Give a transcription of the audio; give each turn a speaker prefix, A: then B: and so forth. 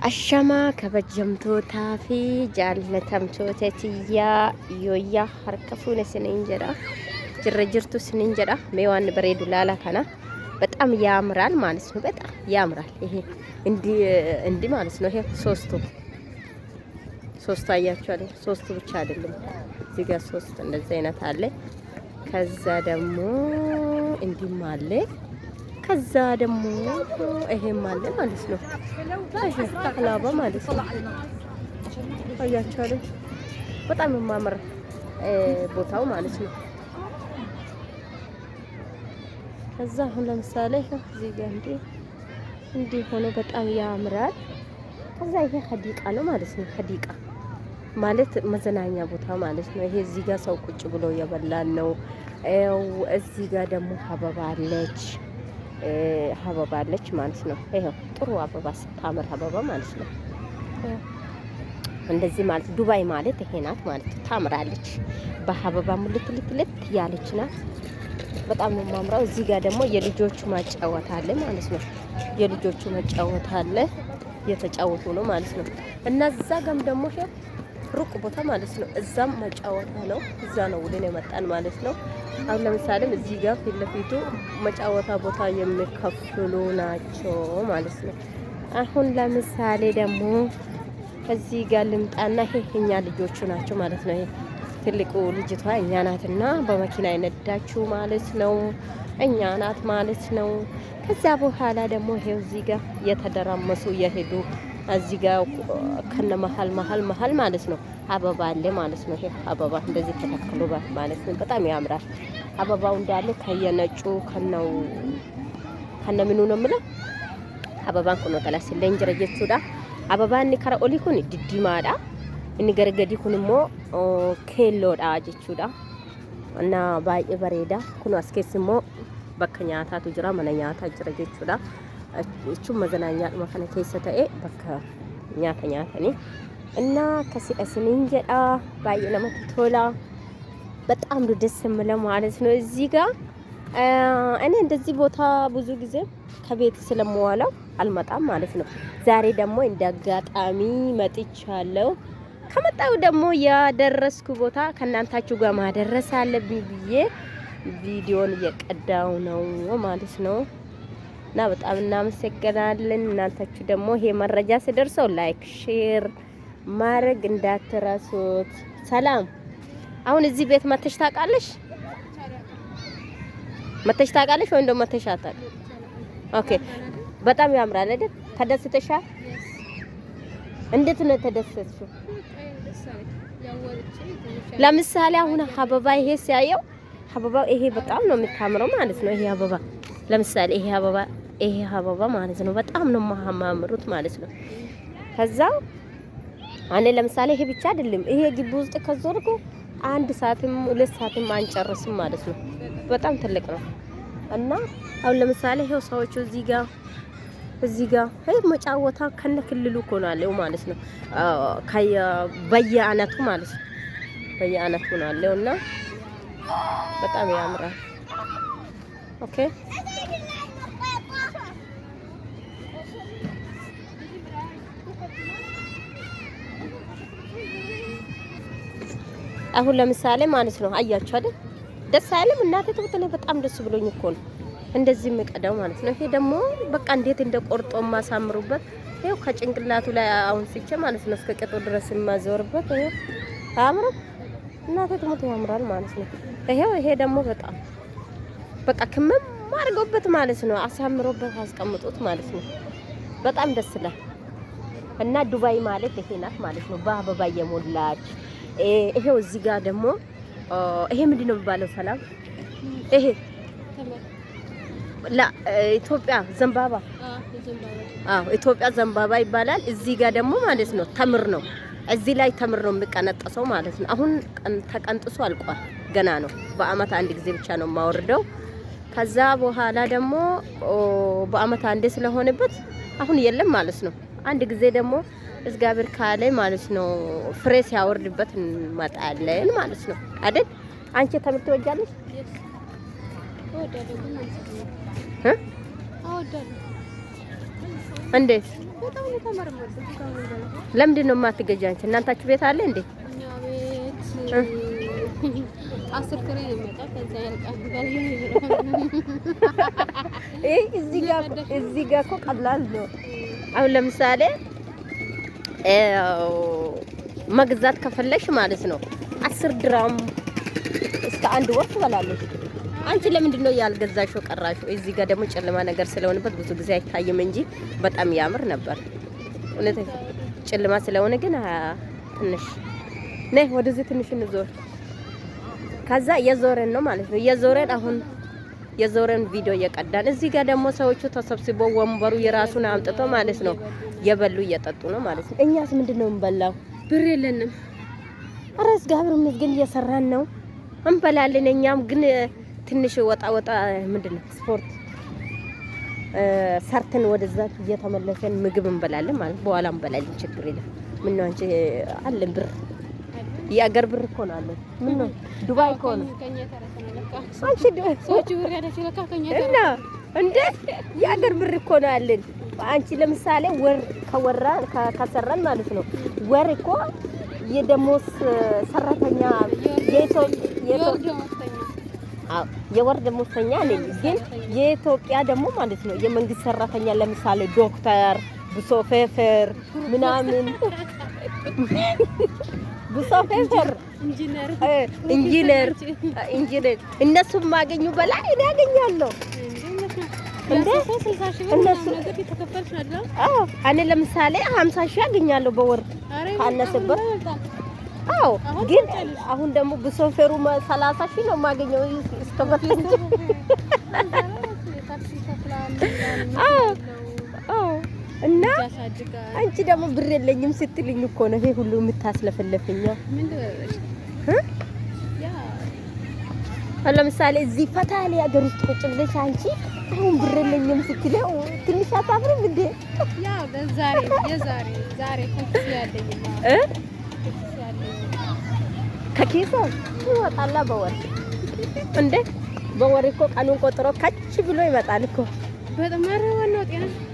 A: Ashamaa kabajamtootaa fi jaallatamtoota tiyyaa yooyyaa harka fuune isiniin jedha jirra jirtu isiniin jedha mee waan bareedu laala kana በጣም ያምራል ማለት ነው። በጣም ያምራል። ይሄ እንዲ ማለት ነው። ይሄ ሶስቱ አያችኋል። ሶስቱ ብቻ አይደለም እዚህ ጋር ሶስት እንደዚህ አይነት አለ። ከዛ ደግሞ እንዲም አለ። ከዛ ደግሞ ይሄም አለ ማለት ነው። ይሄ ተክላባ ማለት ነው። አያችኋል። በጣም የሚያምር ቦታው ማለት ነው። ከዛ አሁን ለምሳሌ እዚህ ጋር እንዲ ሆኖ በጣም ያምራል። ከዛ ይሄ ሐዲቃ ነው ማለት ነው። ሐዲቃ ማለት መዝናኛ ቦታ ማለት ነው። ይሄ እዚህ ጋር ሰው ቁጭ ብሎ የበላን ነው። እዚህ ጋር ደግሞ አበባ አለች ማለት ነው። ይሄው ጥሩ አበባ ስታምር አበባ ማለት ነው። እንደዚህ ማለት ዱባይ ማለት ይሄ ናት ማለት ነው። ታምራለች። በአበባ ልትልት ያለች ናት። በጣም ነው ማምራው። እዚህ ጋር ደግሞ የልጆቹ ማጫወት አለ ማለት ነው። የልጆቹ ማጫወት አለ የተጫወቱ ነው ማለት ነው። እና እዛ ጋም ደግሞ ሩቅ ቦታ ማለት ነው። እዛም ማጫወታ ነው። እዛ ነው ወደኔ መጣን ማለት ነው። አሁን ለምሳሌ እዚህ ጋር ፊት ለፊቱ ማጫወታ ቦታ የሚከፍሉ ናቸው ማለት ነው። አሁን ለምሳሌ ደግሞ እዚህ ጋር ልምጣና ይሄኛ ልጆቹ ናቸው ማለት ነው። ይሄ ትልቁ ልጅቷ እኛ ናትና በመኪና ይነዳችሁ ማለት ነው። እኛ ናት ማለት ነው። ከዛ በኋላ ደግሞ ይሄው እዚህ ጋር የተደራመሱ የሄዱ እዚህ ጋር ከነ መሀል ማለት ነው አበባ አለ ማለት ነው። ይሄ አበባ እንደዚህ ተተክሎባት ማለት ነው። በጣም ያምራል። አበባው እንዳለ ከየነጩ ከነምኑ ነው የምለው አበባን ኩኖ ተላስ ለንጀረ ጀቹዳ አበባን ከራ ኦሊ ኩን ዲዲማዳ inni gargadi kun immoo keelloodha jechuudha. እና ባይ በሬዳ ኩኑ አስኬስ immoo bakka nyaataatu jira mana nyaataa jira jechuudha. እቹም መዝናኛadhuma kana keessa ta'e bakka nyaata nyaatanii እና ከሲአስኒን ጀዳ ባይ ለማት ቶላ በጣም ደስ የሚለው ማለት ነው። እዚህ ጋር እኔ እንደዚህ ቦታ ብዙ ጊዜ ከቤት ስለምዋለው አልመጣም ማለት ነው። ዛሬ ደግሞ እንዳጋጣሚ መጥቻለሁ። ከመጣው ደግሞ ያደረስኩ ቦታ ከናንታችሁ ጋር ማደረስ አለብኝ ብዬ ቪዲዮን እየቀዳው ነው ማለት ነው። እና በጣም እናመሰግናለን። እናንታችሁ ደግሞ ይሄ መረጃ ሲደርሰው ላይክ ሼር ማድረግ እንዳትረሱት። ሰላም። አሁን እዚህ ቤት መተሽ ታውቃለሽ? መተሽ ታውቃለሽ ወይ እንደው መተሽ አታውቂ? ኦኬ። በጣም ያምራል አይደል? ተደስተሻል? እንዴት ነው ተደሰትሽው? ለምሳሌ አሁን አበባ ይሄ ሲያየው አበባው ይሄ በጣም ነው የሚታምረው ማለት ነው። ይሄ አበባ ለምሳሌ ይሄ አበባ ማለት ነው በጣም ነው ማማምሩት ማለት ነው። ከዛ አኔ ለምሳሌ ይሄ ብቻ አይደለም ይሄ ግቢ ውስጥ ከዞርኩ 1 ሰዓትም 2 ሰዓትም አንጨርስም ማለት ነው። በጣም ትልቅ ነው። እና አሁን ለምሳሌ ይሄው ሰዎቹ እዚህ ጋር ይሄ መጫወታ ከነ ክልሉ ኮናለው ማለት ነው። በየአነቱ ማለት ነው። በየአነቱ ናለውና በጣም ያምራል። ኦኬ። አሁን ለምሳሌ ማለት ነው አያችሁ አይደል? ደስ አይልም? እናቴ ተብተለ በጣም ደስ ብሎኝ እኮ ነው እንደዚህ የምቀዳው ማለት ነው። ይሄ ደግሞ በቃ እንዴት እንደቆርጦ ማሳምሩበት ይሄው ከጭንቅላቱ ላይ አሁን ሲቼ ማለት ነው እስከ ቅጡ ድረስ ማዞርበት ይሄ አምሮ እናቴ ተሞት ያምራል ማለት ነው። ይሄ ደግሞ በጣም በቃ ክምም አድርገውበት ማለት ነው አሳምሮበት አስቀምጡት ማለት ነው። በጣም ደስ ይላል። እና ዱባይ ማለት ይሄ ናት ማለት ነው በአበባ የሞላች። ይሄው እዚህ ጋር ደግሞ ይሄ ምንድነው የሚባለው? ሰላም ይሄ ኢትዮጵያ ዘንባባ ኢትዮጵያ ዘንባባ ይባላል። እዚህ ጋር ደግሞ ማለት ነው ተምር ነው። እዚህ ላይ ተምር ነው የሚቀነጠሰው ማለት ነው። አሁን ተቀንጥሶ አልቋል። ገና ነው። በአመት አንድ ጊዜ ብቻ ነው የማወርደው። ከዛ በኋላ ደግሞ በአመት አንዴ ስለሆነበት አሁን የለም ማለት ነው። አንድ ጊዜ ደግሞ እግዚአብሔር ካለ ማለት ነው ፍሬ ሲያወርድበት እንመጣለን ማለት ነው አይደል? አንቺ ተምር ትወጃለሽ? እንዴት ለምንድን ነው የማትገዢ አንቺ? እናንታችሁ ቤት አለ እንዴ?
B: እኛ ቤት 10 ፍሬ ነው የሚመጣው። ከዛ ያልቃል።
A: እዚህ ጋር እኮ ቀላል ነው። አሁን ለምሳሌ መግዛት ከፈለሽ ማለት ነው 10 ድራም እስከ 1 ወር ትበላለሽ። አንቺ ለምንድን ነው ያልገዛሽው ቀራሽው? እዚህ ጋር ደግሞ ጨለማ ነገር ስለሆነበት ብዙ ጊዜ አይታይም እንጂ በጣም ያምር ነበር። እውነት ጨለማ ስለሆነ ግን ትንሽ ነይ ወደዚህ ትንሽ እንዞር። ከዛ የዞረን ነው ማለት ነው። የዞረን ቪዲዮ እየቀዳን እዚህ ጋር ደግሞ ሰዎቹ ተሰብስበው ወንበሩ የራሱን አምጥቶ ማለት ነው የበሉ እየጠጡ ነው ማለት ነው። እኛስ ምንድነው እንበላው?
B: ብር የለንም።
A: ኧረ እግዚአብሔር ይመስገን እየሰራን ነው እንበላለን። እኛም ግን ትንሽ ወጣ ምንድነው ስፖርት ሰርተን ወደዛ እየተመለሰን ምግብ እንበላለን ማለት በኋላ እንበላለን። ችግር የለም። ምን ነው አንቺ አለን ብር የአገር ብር እኮ ነው አለን። ምን ነው ዱባይ እኮ ነው አንቺ
B: ሰዎች ብር ያላችሁ ለካ ከኛ
A: እና እንዴ የአገር ብር እኮ ነው አለን። አንቺ ለምሳሌ ወር ከሰራን ማለት ነው ወር እኮ የደሞዝ ሰራተኛ የወር ደሞዝተኛ ነኝ። ግን የኢትዮጵያ ደግሞ ማለት ነው የመንግስት ሰራተኛ ለምሳሌ ዶክተር፣ ብሶፌፈር ምናምን ብሶፌፈር ኢንጂነር እነሱም ማገኙ በላይ እኔ ያገኛለሁ እንዴ እነሱ እኔ ለምሳሌ 50 ሺህ አገኛለሁ በወር ካነሰበት። አዎ ግን አሁን ደግሞ ብሶፌሩ 30 ሺህ ነው የማገኘው እስከበተንጂ። እና አንቺ ደግሞ ብር የለኝም ስትልኝ እኮ ነው ይሄ ሁሉ የምታስለፈለፈኛ። ለምሳሌ እዚህ ፈታ ያለ ሀገር ውስጥ ቁጭ ብለሽ አንቺ አሁን ብር የለኝም ስትለው ትንሽ አታፍርም እንዴ?
B: ያው ዛሬ ከኪስ ያለኝ
A: ከኪስ ይወጣላ በወር እንዴ? በወር እኮ ቀኑን ቆጥሮ ከች ብሎ ይመጣል እኮ።
B: በጣም ነው ጤና